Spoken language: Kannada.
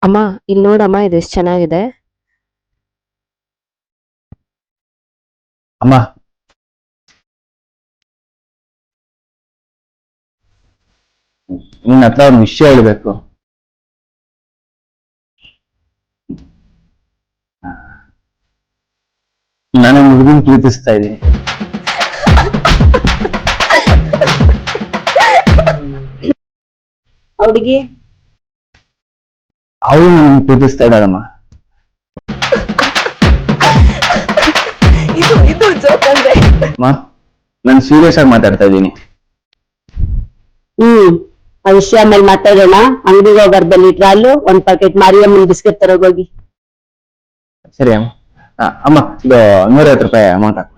ಅಮ್ಮ ಇಲ್ಲಿ ನೋಡಮ್ಮ ಇದು ಎಷ್ಟು ಚೆನ್ನಾಗಿದೆ. ಅಮ್ಮ ನಿನ್ನ ಹತ್ರ ಒಂದು ವಿಷಯ ಹೇಳ್ಬೇಕು. ನಾನು ಹುಡುಗನ್ ಪ್ರೀತಿಸ್ತಾ ಇದ್ದೀನಿ. ಹುಡುಗಿ ಅವಳು ನನ್ನ ಪ್ರೀತಿಸ್ತಾ ಇದ್ದಾಳಮ್ಮ. ಇದು ಜೋಕ್ ಅಂದ್ರೆ. ಅಮ್ಮ ನಾನು ಸೀರಿಯಸ್ ಆಗಿ ಮಾತಾಡ್ತಾ ಇದ್ದೀನಿ. ಆ ವಿಷಯ ಮೇಲೆ ಮಾತಾಡೋಣ. ಅಂಗಡಿಗೆ ಹೋಗೋರ್ದಲ್ಲಿ ಟ್ರಾಲು 1 ಪ್ಯಾಕೆಟ್ ಮಾರಿಯಮ್ಮನ್ ಬಿಸ್ಕೆಟ್ ತರೋಗೋಗಿ. ಸರಿ ಅಮ್ಮ. ಅಮ್ಮ ಇದು 150 ರೂಪಾಯಿ ಅಮೌಂಟ್ ಹಾಕು.